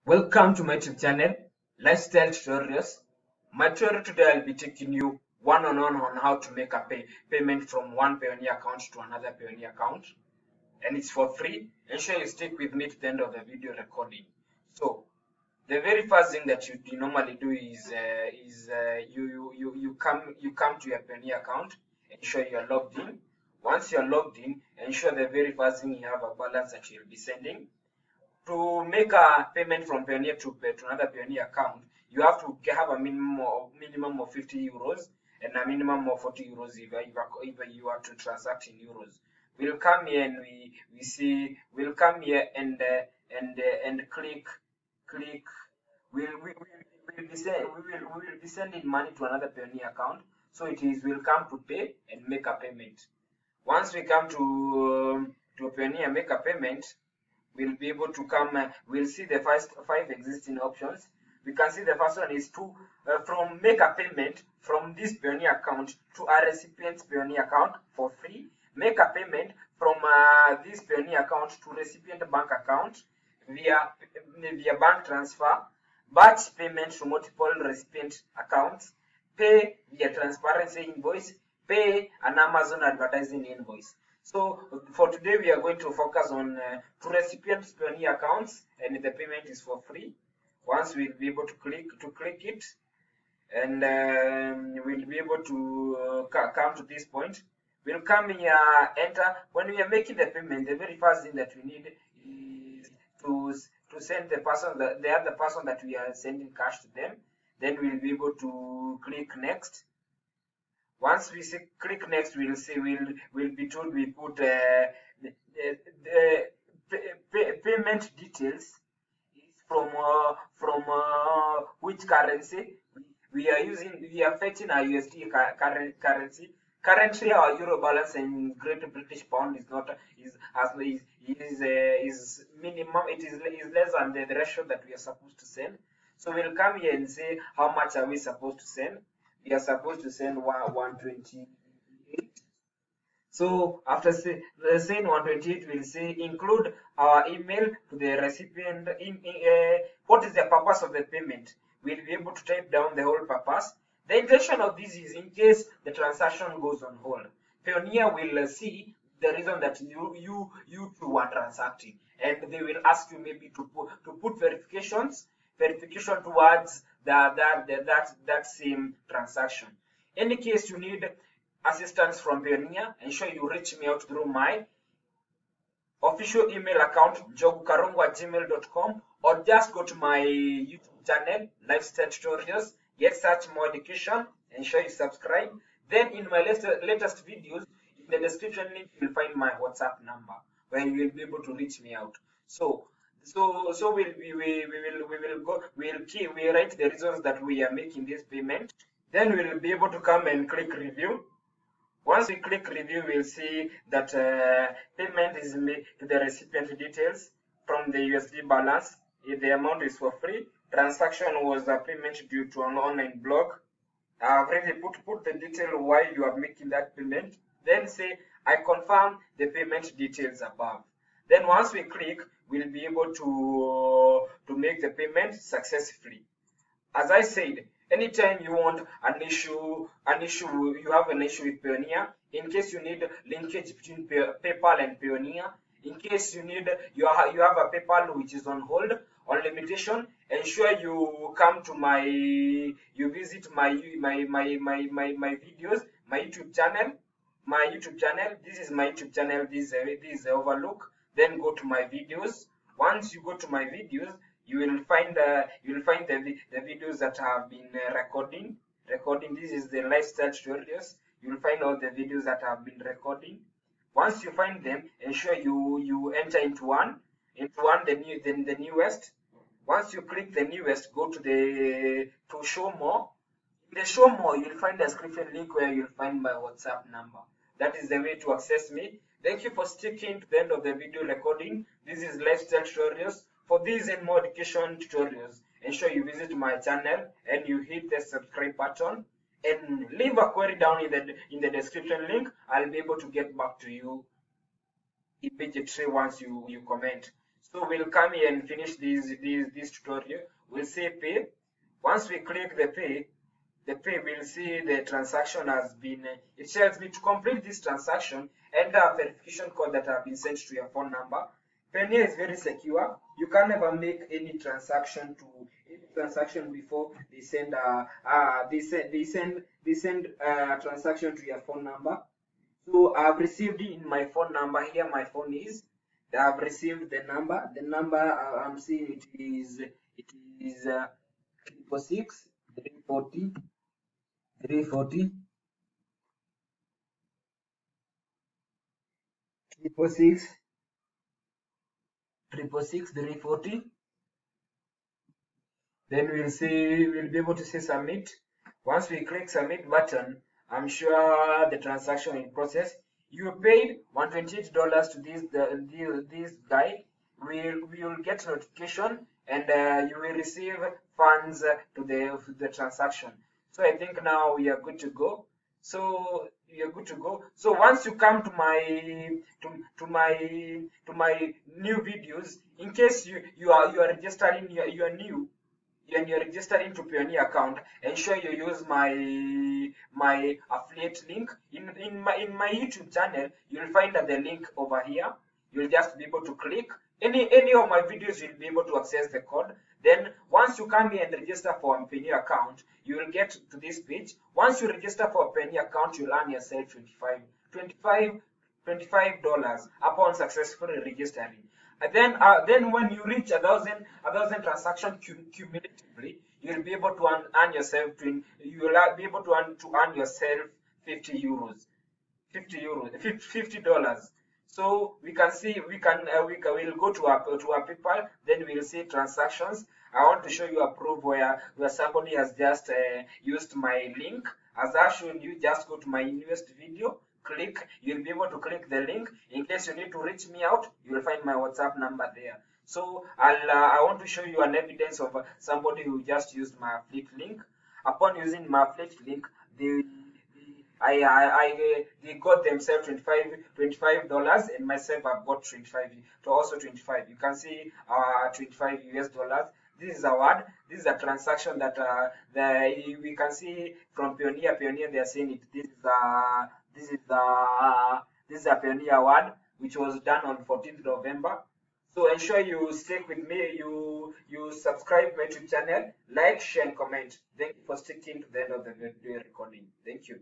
Welcome to my YouTube channel, Lifestyle Tutorials. My tutorial today I'll be taking you one-on-one on how to make a payment from one Payoneer account to another Payoneer account, and it's for free. Ensure you stick with me to the end of the video recording. So, the very first thing that you normally do is you come to your Payoneer account. Ensure you are logged in. Once you are logged in, ensure the very first thing you have a balance that you'll be sending. To make a payment from Payoneer to another Payoneer account, you have to have a minimum of 50 euros and a minimum of 40 euros if you are to transact in euros. We'll come here and we'll come here and click. We will be sending money to another Payoneer account. So we'll come to pay and make a payment. Once we come to Payoneer make a payment, we'll be able to come, we'll see the first 5 existing options. We can see the first one is to from make a payment from this Payoneer account to a recipient's Payoneer account for free. Make a payment from this Payoneer account to recipient bank account via bank transfer. Batch payment to multiple recipient accounts. Pay via transparency invoice. Pay an Amazon advertising invoice. So for today we are going to focus on to recipient Payoneer accounts, and the payment is for free. Once we'll be able to click it, and we'll be able to come to this point. We'll come here, enter. When we are making the payment, the very first thing that we need is to send the other person that we are sending cash to them. Then we'll be able to click next. Once we click next, we'll be told we put the payment details from which currency we are using. We are fetching our USD currency. Currently, our euro balance in Great British Pound is minimum. It is less than the ratio that we are supposed to send. So we'll come here and say how much are we supposed to send. We are supposed to send 128. So after saying 128, we'll say include our email to the recipient. What is the purpose of the payment? We'll be able to type down the whole purpose. The intention of this is in case the transaction goes on hold. Payoneer will see the reason that you two are transacting, and they will ask you maybe to put verification towards that same transaction. Any case you need assistance from Payoneer, ensure you reach me out through my official email account, jogukarongo@gmail.com, or just go to my YouTube channel, Lifestyle Tutorials, get search more education, ensure you subscribe. Then in my latest videos, in the description link, you'll find my WhatsApp number where you will be able to reach me out. So we'll write the reasons that we are making this payment. Then we'll be able to come and click review. Once we click review, we'll see that payment is made to the recipient details from the USD balance. The amount is for free. Transaction was a payment due to an online blog. I've already put the detail why you are making that payment. Then say I confirm the payment details above. Then once we click, we'll be able to make the payment successfully. As I said, anytime you want you have an issue with Payoneer, in case you need linkage between PayPal and Payoneer, in case you have a PayPal which is on hold, on limitation, ensure you come to you visit my videos, my YouTube channel. This is my YouTube channel. This is the overlook. Then go to my videos. Once you go to my videos, you will find the videos that have been recording. This is the lifestyle tutorials. You will find all the videos that have been recording. Once you find them, ensure you enter into one, the newest. Once you click the newest, go to show more. In the show more, you'll find the description link where you'll find my WhatsApp number. That is the way to access me. Thank you for sticking to the end of the video recording. This is Lifestyle Tutorials. For these and more education tutorials, ensure you visit my channel and you hit the subscribe button and leave a query down in the description link. I'll be able to get back to you immediately once you comment. So we'll come here and finish this tutorial. We'll say pay. Once we click the pay we'll see the transaction has been, it tells me to complete this transaction, enter a verification code that have been sent to your phone number. Payoneer is very secure. You can never make any transaction before they send transaction to your phone number. So I've received it in my phone number. Here my phone is. I've received the number. The number I'm seeing it is 666 340 340 340. Then we'll be able to say submit. Once we click submit button, I'm sure the transaction will process. You paid $128 to this guy. We will get notification, and you will receive funds to the transaction. So I think now we are good to go. So you're good to go. So once you come to my new videos, in case you are registering, you are new and you're registering to Payoneer account, ensure you use my affiliate link in my YouTube channel. You'll find the link over here. You'll just be able to click any of my videos. You'll be able to access the code. Then once you come here and register for a Payoneer account, you will get to this page. Once you register for a Payoneer account, you'll earn yourself $25 upon successfully registering. And then when you reach a thousand transactions cumulatively, you'll be able to earn yourself €50. $50. So we can see we'll go to our PayPal. Then we'll see transactions. I want to show you a proof where somebody has just used my link. As I've shown you, just go to my newest video. You'll be able to click the link. In case you need to reach me out, you will find my WhatsApp number there. So I want to show you an evidence of somebody who just used my affiliate link. Upon using my affiliate link, they got themselves $25, and myself I've got 25 to also 25. You can see $25. This is a word. This is a transaction that we can see from Payoneer. Payoneer, they are saying it. This is a Payoneer award which was done on 14th November. So ensure you stick with me. You subscribe my YouTube channel, like, share, and comment. Thank you for sticking to the end of the video recording. Thank you.